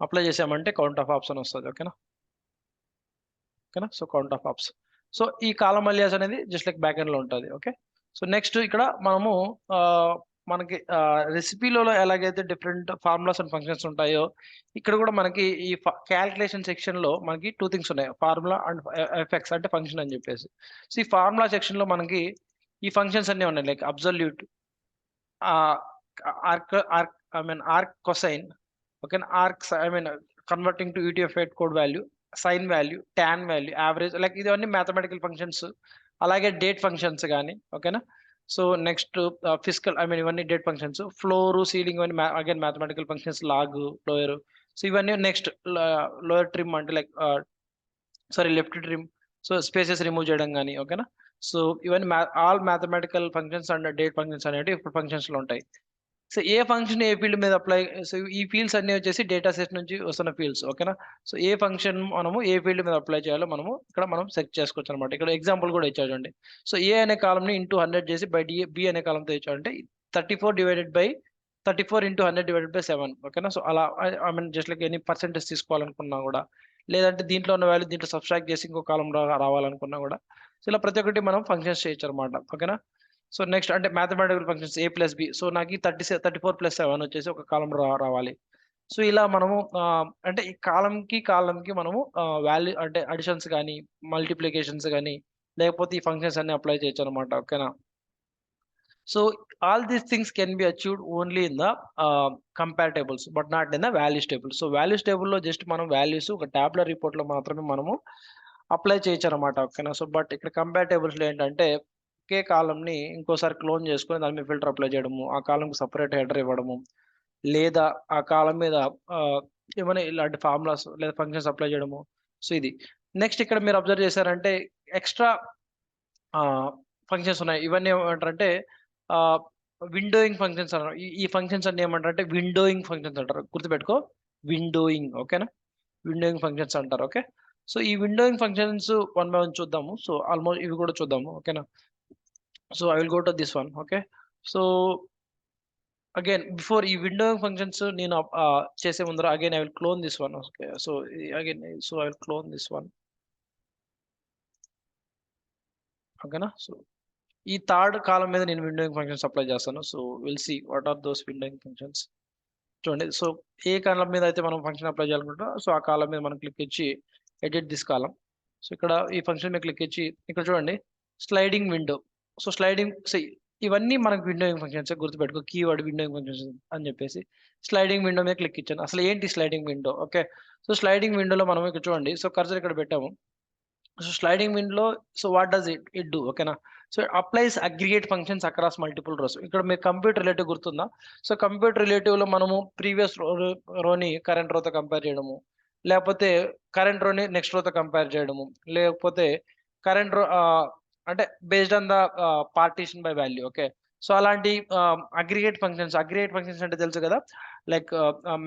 అప్లై చేసామంటే కౌంట్ ఆఫ్ ఆప్స్ అని వస్తుంది ఓకేనా. So count of opps. So ఈ కాలం అలియాస్ అనేది జస్ట్ లైక్ బ్యాక్ ఎండ్ లో ఉంటుంది ఓకే. సో నెక్స్ట్ ఇక్కడ మనము మనకి రెసిపీలో ఎలాగైతే డిఫరెంట్ ఫార్ములాస్ అండ్ ఫంక్షన్స్ ఉంటాయో ఇక్కడ కూడా మనకి ఈ క్యాల్కులేషన్ సెక్షన్ లో మనకి 2 things ఉన్నాయి, ఫార్ములా అండ్ ఎఫెక్ట్స్ అంటే ఫంక్షన్ అని చెప్పేసి. సో ఈ ఫార్ములా సెక్షన్ లో మనకి ఈ ఫంక్షన్స్ అన్ని ఉన్నాయి like absolute, arc cosine, okay, converting to UTF-8 code value, sine value, tan value, average, like ఇది అన్ని మ్యాథమెటికల్ ఫంక్షన్స్. అలాగే డేట్ ఫంక్షన్స్ కానీ ఓకేనా. సో నెక్స్ట్ ఫిజికల్ ఇవన్నీ డేట్ ఫంక్షన్స్. ఫ్లోర్, సీలింగ్ ఇవన్నీ again mathematical functions. Log, lower. So ఇవన్నీ next lower trim అంటే like left trim. So spaces remove చేయడం కానీ ఓకేనా. సో ఇవన్నీ all mathematical functions and date functions అనేవి ఇప్పుడు ఫంక్షన్స్ లో ఉంటాయి. సో ఏ ఫంక్షన్ ఏ ఫీల్డ్ మీద అప్లై, సో ఈ ఫీల్డ్స్ అన్ని వచ్చేసి డేటా సెట్ నుంచి వస్తున్న ఫీల్డ్స్ ఓకేనా. సో ఏ ఫంక్షన్ మనము ఏ ఫీల్డ్ మీద అప్లై చేయాలో మనం సెట్ చేసుకోవచ్చు అనమాట. ఇక్కడ ఎగ్జాంపుల్ కూడా ఇచ్చాడండి. సో ఏ అనే కాలం ని ఇంటూ 100 చేసి బై బి అనే కాలంతో ఇచ్చాడంటే 34 into 100 divided by 7 ఓకేనా. సో అలా జస్ట్ లైక్ ఎనీ పర్సెంటేజ్ తీసుకోవాలనుకున్నా కూడా, లేదంటే దీంట్లో ఉన్న వాల్యూ దీంట్లో సబ్స్ట్రాక్ట్ చేసి ఇంకో కాలం రావాలనుకున్నా కూడా, సో ఇలా ప్రతి ఒక్కటి మనం ఫంక్షన్స్ చేయొచ్చు అనమాట ఓకేనా. సో నెక్స్ట్ అంటే మ్యాథమెటికల్ ఫంక్షన్స్ A+B. సో నాకు 34 + 7 వచ్చేసి ఒక కాలం రావాలి. సో ఇలా మనము అంటే ఈ కాలంకి మనము వాల్యూ అంటే అడిషన్స్ కానీ మల్టిప్లికేషన్స్ కానీ లేకపోతే ఈ ఫంక్షన్స్ అన్ని అప్లై చేయొచ్చు అనమాట. ఓకేనా. So all these things can be achieved only in the compare tables but not in the values table. So values టేబుల్లో జస్ట్ మనం వాల్యూస్ ఒక టాబ్లర్ రిపోర్ట్లో మాత్రమే మనము అప్లై చేయొచ్చు అనమాట. ఓకేనా. సో బట్ ఇక్కడ కంపేర్ టేబుల్స్లో ఏంటంటే ఒకే కాలంని ఇంకోసారి క్లోన్ చేసుకొని దాని మీద ఫిల్టర్ అప్లై చేయడము, ఆ కాలంకి సపరేట్ హెడర్ ఇవ్వడము, లేదా ఆ కాలం మీద ఏమైనా ఇలాంటి ఫార్ములాస్ లేదా ఫంక్షన్స్ అప్లై చేయడము. సో ఇది నెక్స్ట్ ఇక్కడ మీరు అబ్జర్వ్ చేశారంటే ఎక్స్ట్రా ఫంక్షన్స్ ఉన్నాయి. ఇవన్నీ ఏమంటారంటే విండోయింగ్ ఫంక్షన్స్ అన్నారు. ఈ ఫంక్షన్స్ అన్ని ఏమంటారంటే విండోయింగ్ ఫంక్షన్స్ అంటారు. గుర్తుపెట్టుకో, విండోయింగ్. ఓకేనా. విండోయింగ్ ఫంక్షన్స్ అంటారు. ఓకే. సో ఈ windowing functions one by one చూద్దాము. సో ఆల్మోస్ట్ ఇవి కూడా చూద్దాము. ఓకేనా. So I will go to this one. Okay. So again before ఈ విండోయింగ్ ఫంక్షన్స్ నేను చేసే ముందర again I will clone this one. Okay. So again so I will clone this one. ఓకేనా. సో ఈ థర్డ్ కాలం మీద నేను windowing functions apply చేస్తాను. So will see what are those windowing functions. చూడండి. So ఏ కాలం మీద అయితే మనం ఫంక్షన్ అప్లై చేయాలనుకుంటాం సో ఆ కాలం మీద మనం క్లిక్ ఇచ్చి ఎడిట్ దిస్ కాలం. సో ఇక్కడ ఈ ఫంక్షన్ మీద క్లిక్ ఇచ్చి ఇక్కడ చూడండి స్లైడింగ్ విండో. సో స్లైడింగ్ ఇవన్నీ మనకు విండోయింగ్ ఫంక్షన్స్ గుర్తుపెట్టుకో, కీవర్డ్ విండోయింగ్ ఫంక్షన్స్ అని చెప్పేసి స్లైడింగ్ విండో మీద క్లిక్ ఇచ్చాను. అసలు ఏంటి sliding window? Okay. So sliding విండోలో మనం ఇక్కడ చూడండి. సో కర్సర్ ఇక్కడ పెట్టాము. So sliding window so what does it do? ఓకేనా. So applies aggregate functions across multiple rows. ఇక్కడ మీకు కంప్యూటర్ రిలేటివ్ గుర్తుందా? సో కంప్యూటర్ రిలేటివ్లో మనము ప్రీవియస్ రోని కరెంట్ రోతో కంపేర్ చేయడము, లేకపోతే కరెంట్ రోని నెక్స్ట్ రోతో కంపేర్ చేయడము, లేకపోతే కరెంట్ రో అంటే based on the partition by value. Okay. So అలాంటి అగ్రిగేట్ ఫంక్షన్స్ అంటే తెలుసు కదా, లైక్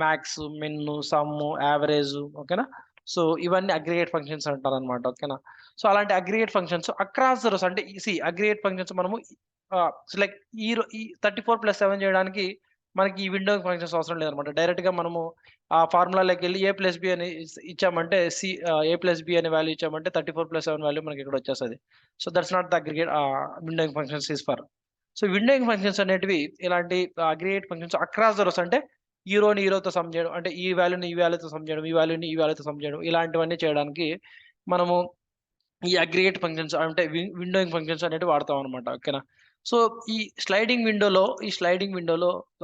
మ్యాక్స్, మిన్, సమ్, యావరేజ్. ఓకేనా. సో ఇవన్నీ అగ్రిగేట్ ఫంక్షన్స్ అంటారు అనమాట. ఓకేనా. సో అలాంటి aggregate functions across the rose అంటే అగ్రిగేట్ ఫంక్షన్స్ మనము లైక్ ఈ 34+7 చేయడానికి మనకి ఈ విండో ఫంక్షన్స్ అవసరం లేదనమాట. డైరెక్ట్గా మనము ఆ ఫార్ములాలోకి వెళ్ళి A+B అని ఇచ్చామంటే A+B అనే వాల్యూ ఇచ్చామంటే 34+7 వాల్యూ మనకి ఇక్కడ వచ్చేస్తుంది. So that's not the aggregate windowing functions is for. So windowing functions అనేటివి ఇలాంటి aggregate functions across the rose అంటే ఈ రోని ఈ రోతో సమ్ చేయడం, అంటే ఈ వాల్యూని ఈ వాల్యూతో సమ్ చేయడం, ఈ వాల్యూని ఈ వాల్యూతో సమ్ చేయడం, ఇలాంటివన్నీ చేయడానికి మనము ఈ అగ్రిగేట్ ఫంక్షన్స్ అంటే విండోయింగ్ ఫంక్షన్స్ అనేవి వాడతాం అనమాట. ఓకేనా. సో ఈ స్లైడింగ్ విండోలో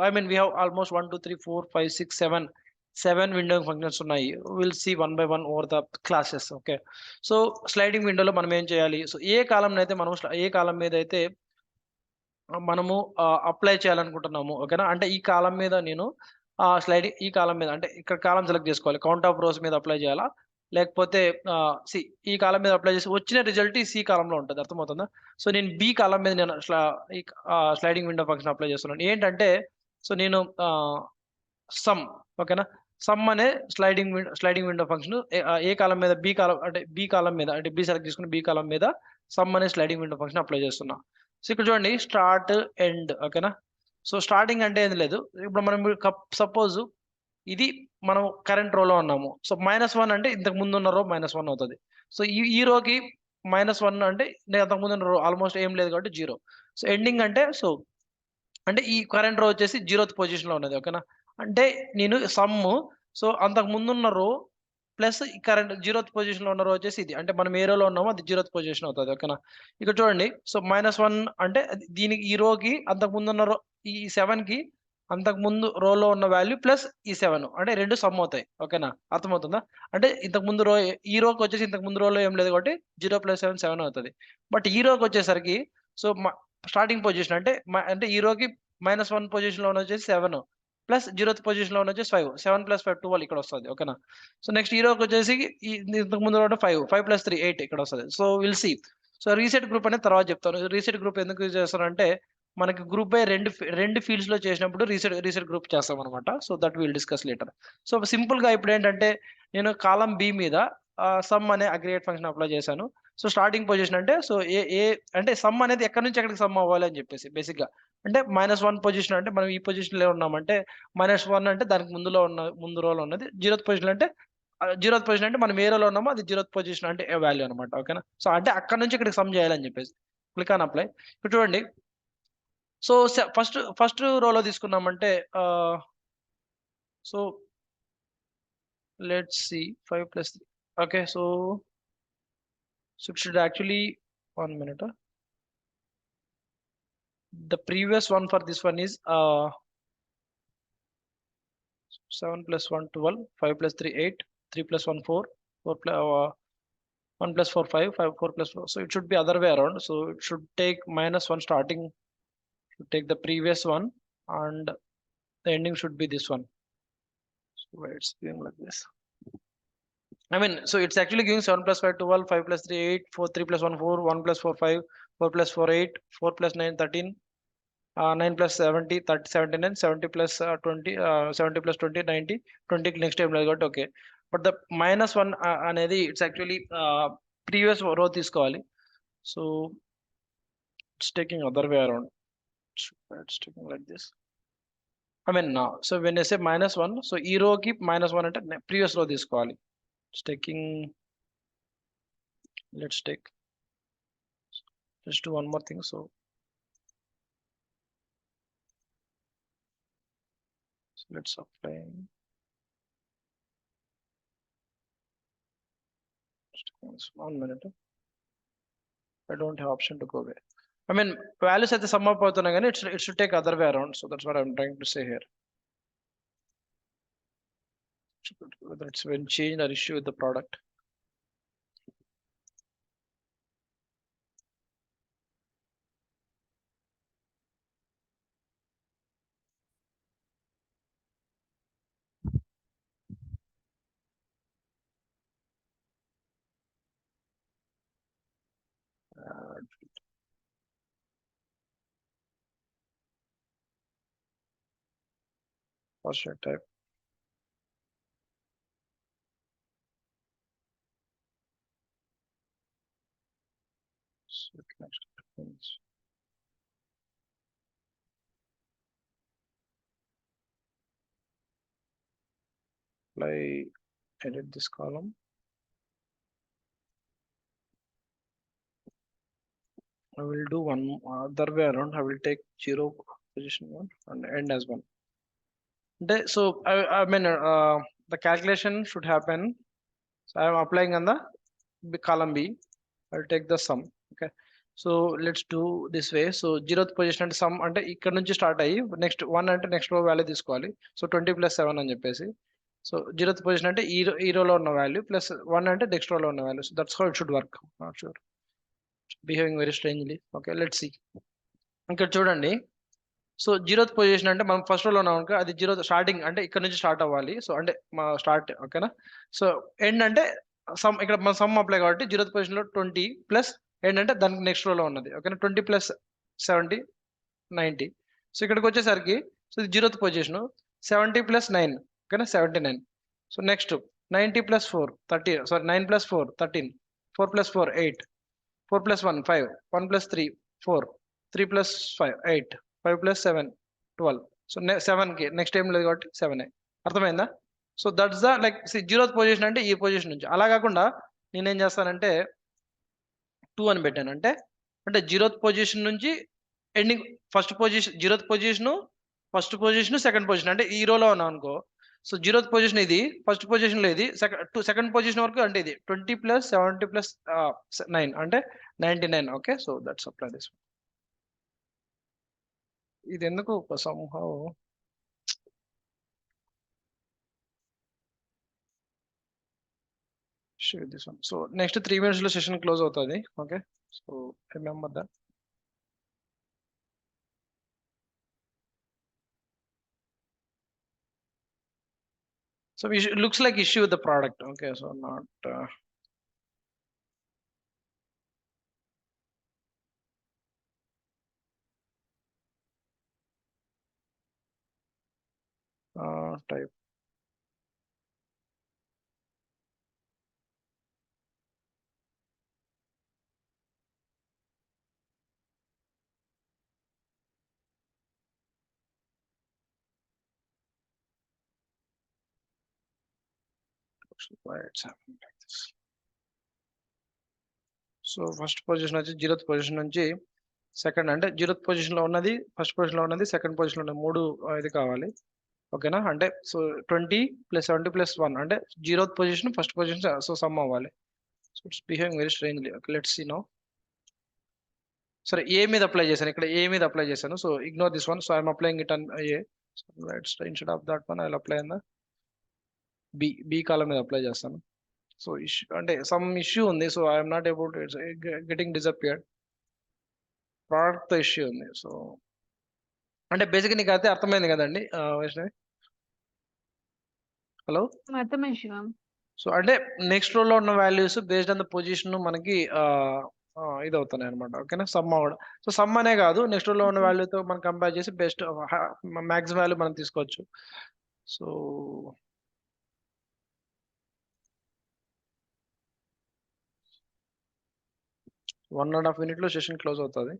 I mean we have almost 1 2 3 4 5 6 7 windowing functions ఉన్నాయి. Will see one by one over the classes. Okay. So sliding విండోలో మనం ఏం చేయాలి? సో ఏ కాలం అయితే మనం ఏ కాలం మీద అయితే మనము అప్లై చేయాలనుకుంటున్నాము. ఓకేనా. అంటే ఈ కాలం మీద నేను ఈ కాలం మీద అంటే ఇక్కడ కాలం సెలెక్ట్ చేసుకోవాలి. కౌంట్ ఆఫ్ రోస్ మీద అప్లై చేయాలా? లేకపోతే ఈ కాలం మీద అప్లై చేసి వచ్చిన రిజల్ట్ ఈ సి కాలంలో ఉంటది. అర్థమవుతుందా? సో నేను బి కాలం మీద నేను స్లైడింగ్ విండో ఫంక్షన్ అప్లై చేస్తున్నాను. ఏంటంటే సో నేను సమ్. ఓకేనా. సమ్ అనే స్లైడింగ్ విండో ఫంక్షన్ ఏ కాలం మీద బి కాలం మీద అంటే బి సెలెక్ట్ చేసుకుని బి కాలం మీద సమ్ అనే స్లైడింగ్ విండో ఫంక్షన్ అప్లై చేస్తున్నా. సో ఇక్కడ చూడండి స్టార్ట్, ఎండ్. ఓకేనా. సో స్టార్టింగ్ అంటే ఏం లేదు. ఇప్పుడు మనం సపోజ్ ఇది మనం కరెంట్ రోలో ఉన్నాము. సో -1 అంటే ఇంతకు ముందు ఉన్న రో -1 అవుతుంది. సో ఈ రోకి -1 అంటే నేను అంతకు ముందు ఉన్న రో ఆల్మోస్ట్ ఏం లేదు కాబట్టి 0. సో ఎండింగ్ అంటే అంటే ఈ కరెంట్ రో వచ్చేసి 0th పొజిషన్‌లో ఉన్నది. ఓకేనా. అంటే నేను సో అంతకు ముందున్న రో ప్లస్ ఈ కరెంట్ 0th పొజిషన్‌లో ఉన్న రో వచ్చేసి ఇది. అంటే మనం ఏ రోలో ఉన్నామో అది 0th పొజిషన్ అవుతది. ఓకేనా. ఇక్కడ చూడండి. సో -1 అంటే దీనికి ఈ రోకి అంతకు ముందున్న రో ఈ 7కి అంతకు ముందు రోలో ఉన్న వాల్యూ ప్లస్ ఈ 7 అంటే 2 సమ్ అవుతాయి. ఓకేనా. అర్థమవుతుందా? అంటే ఇంతకు ముందు రో ఈ రోకి వచ్చేసి ఇంతకు ముందు రోలో ఏం లేదు కాబట్టి 0 + 7 7 అవుతది. బట్ ఈ రోకి వచ్చేసరికి సో స్టార్టింగ్ పొజిషన్ అంటే ఈ రోకి -1 పొజిషన్‌లో వచ్చేసి 7 ప్లస్ 0th పొజిషన్‌లో వచ్చేసి 5. 7 + 5 12 ఇక్కడ వస్తది. ఓకేనా. సో నెక్స్ట్ ఈ రోకి వచ్చేసి ఇంతకు ముందు రో 5 + 3 8 ఇక్కడ వస్తది. So will see. So reset group అనేది తర్వాత చెప్తాను. రీసెట్ గ్రూప్ ఎందుకు యూజ్ చేస్తారంటే మనకి గ్రూప్ బై రెండు ఫీల్డ్స్‌లో చేసినప్పుడు రీసెట్ గ్రూప్ చేస్తామనమాట. So that will discuss later. So సింపుల్‌గా ఇప్పుడేంటంటే నేను కాలమ్ బి మీద సమ్ అనే అగ్రిగేట్ ఫంక్షన్ అప్లై చేశాను. సో స్టార్టింగ్ పొజిషన్ అంటే సో అంటే సమ్ అనేది ఎక్కడి నుంచి ఎక్కడికి సమ్ అవ్వాలి అని చెప్పేసి బేసిక్‌గా. అంటే -1 పొజిషన్ అంటే మనం ఈ పొజిషన్‌లో ఉన్నామంటే -1 అంటే దానికి ముందు రోలో ఉన్నది. 0th పొజిషన్ అంటే 0th పొజిషన్ అంటే మనం ఏ రోలో ఉన్నామో అది 0th పొజిషన్ అంటే వాల్యూ అనమాట. ఓకేనా. సో అంటే అక్కడి నుంచి ఇక్కడికి సమ్ చేయాలని చెప్పేసి. Click on apply. ఇప్పుడు చూడండి. సో ఫస్ట్ రోలో తీసుకున్నామంటే so let's see 5 + 3. Okay. So it should actually 1 minute. The previous one for this one is 7 plus 1 12, 5 plus 3 8, 3 plus 1 4, 4 plus 1 plus 4 5, 5 4 plus 4. So it should be other way around. So it should take -1 starting, should take the previous one, and the ending should be this one. So why it's doing like this? I mean, so it's actually giving 7 plus 5 12, 5 plus 3 8, 4 3 plus 1 4, 1 plus 4 5, 4 plus 4 8, 4 plus 9 13, 9 plus 70 30 79, 70 plus 20, 70 plus 20 90, 20 next time like that. Okay, but the -1 అనేది it's actually previous row తీసుకోవాలి. So it's taking other way around. It's taking like this. I mean, so when I say -1, so ఈ row కి -1 అంటే previous row తీసుకోవాలి. It's taking, let's take, let's do one more thing. So let's apply. Just 1 minute. I don't have option to go away. I mean, values at the sum up again, it should take other way around. So that's what I'm trying to say here. Whether it's when change or issue with the product. First type. So next happens. Apply, edit this column. I will do one other way around. I will take 0 position 1 and end as 1. So I mean, the calculation should happen. So I am applying on the column B. I'll take the sum. Okay. So let's do this way. So 0th position అంటే sum అంటే ఇక్కడ నుంచి start అయ్యి next 1 అంటే next రో value తీసుకోవాలి. So 20 + 7 అని చెప్పేసి. సో 0th పొజిషన్ అంటే ఈ రోలో ఉన్న వాల్యూ ప్లస్ 1 అంటే నెక్స్ట్ రోలో ఉన్న వాల్యూ. So that's how it should work. Not sure, behaving very strangely. Okay, let's see. ఇక్కడ చూడండి. సో 0th పొజిషన్ అంటే మనం ఫస్ట్ రోలో ఉన్నాం కనుక అది 0th స్టార్టింగ్ అంటే ఇక్కడ నుంచి స్టార్ట్ అవ్వాలి. సో అంటే మా స్టార్ట్, ఓకేనా. సో ఎండ్ అంటే సమ్, ఇక్కడ మన సమ్ అప్లై కాబట్టి 0th పొజిషన్ లో 20 ప్లస్ ఎండ్ అంటే దానికి నెక్స్ట్ రోలో ఉన్నది. ఓకేనా, 20 ప్లస్ 70 90. సో ఇక్కడికి వచ్చేసరికి సో ఇది 0th పొజిషన్, 70 ప్లస్ 9, ఓకేనా 79. So next 90 plus 4 30, sorry 9 plus 4 13, 4 plus 4 8, 4 plus 1 5, 1 plus 3 4, 3 plus 5 8, 5 plus 7 12. So 7కి నెక్స్ట్ ఏం లేదు కాబట్టి 7. అర్థమైందా? So that's the like 0th position అంటే ఈ పొజిషన్ నుంచి. అలా కాకుండా నేనేం చేస్తానంటే 2 అని పెట్టాను. అంటే 0th పొజిషన్ నుంచి ending first position, 0th position first position second position అంటే ఈ రోలో ఉన్నాం అనుకో. సో 0th పొజిషన్ ఇది, ఫస్ట్ పొజిషన్ లో ఇది, సెకండ్ పొజిషన్ వరకు అంటే ఇది 20 ప్లస్ 70 ప్లస్ 9 అంటే 99. Okay, so that's apply this. ఇది ఎందుకు somehow share this one. So next 3 minutes లో సెషన్ క్లోజ్ అవుతుంది. Okay, so remember that. So it looks like issue with the product. Okay, so not type. Why it's happening like this. So first position వచ్చి 0th position నుంచి second అంటే 0th position లో ఉన్నది, first position లో ఉన్నది, second position లో ఉన్నది, 3 ఇది కావాలి. ఓకేనా, అంటే సో 20 ప్లస్ 70 ప్లస్ 1 అంటే 0th position first position so sum అవ్వాలి. So it's behaving very strangely. Okay, let's see now. సరే ఏ మీద అప్లై చేశాను, ఇక్కడ ఏ మీద అప్లై చేశాను. So ignore this one. So I'm applying it on A. So let's instead of that one I will apply in the B column మీద apply చేస్తాను. So issue అంటే some issue ఉంది. So I'm not able to getting disappeared. Product తో issue ఉంది. So అంటే basic నీకు అయితే అర్థమైంది కదండి వైష్ణవి. హలో. అర్థమైంది శివ. సో అంటే నెక్స్ట్ రోలో ఉన్న values based on the position మనకి ఇది అవుతున్నాయి అనమాట. ఓకేనా, సమ్ కూడా. సో సమ్ అనే కాదు, నెక్స్ట్ రోలో ఉన్న Okay. వాల్యూతో మనం కంపేర్ చేసి బెస్ట్ మ్యాక్సిమం వాల్యూ మనం తీసుకోవచ్చు. So one and half minute లో సెషన్ క్లోజ్ అవుతుంది.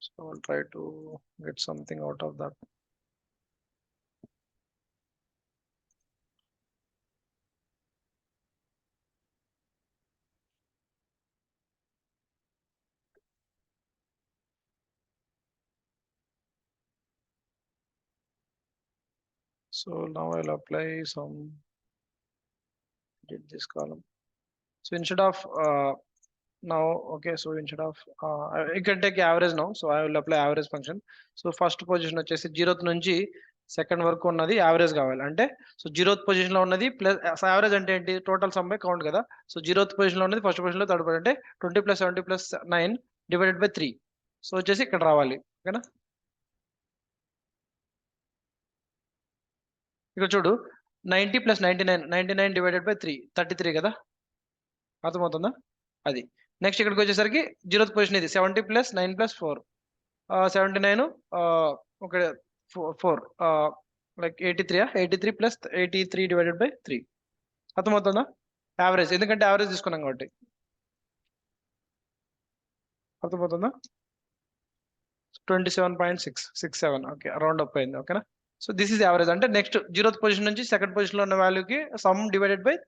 So I'll try to get something out of that. So now I'll apply some, did this column. So instead of now, okay, so instead of you can take average now. So I will apply average function. So first position వచ్చేసి 0th నుంచి second వరకు ఉన్నది average కావాలి. అంటే so 0th position లో ఉన్నది plus average అంటే ఏంటి, టోటల్ సమ్ బై కౌంట్ కదా. సో 0th పొజిషన్ లో ఉన్నది ఫస్ట్ పొజిషన్ లో థర్డ్ పొజిషన్ అంటే 20 + 70 + 9 డివైడెడ్ బై 3. సో వచ్చేసి ఇక్కడ రావాలి. ఓకేనా, ఇక్కడ చూడు 90 + 99, 99 డివైడెడ్ బై 3 33 కదా. అర్థమవుతుందా? అది నెక్స్ట్ ఇక్కడికి వచ్చేసరికి 0th పొజిషన్ ఇది 70 + 9 + 4 79 ఒక 4 లైక్ 83 83 + 83 డివైడెడ్ బై 3. అర్థమవుతుందా? యావరేజ్, ఎందుకంటే యావరేజ్ తీసుకున్నాం కాబట్టి. అర్థమవుతుందా? 27.667. ఓకే, రౌండ్ అప్ అయింది. ఓకేనా. So this is average. అంటే నెక్స్ట్ 0th పొజిషన్ నుంచి సెకండ్ పొజిషన్ లో ఉన్న వాల్యూకి సమ్ డివైడెడ్ బై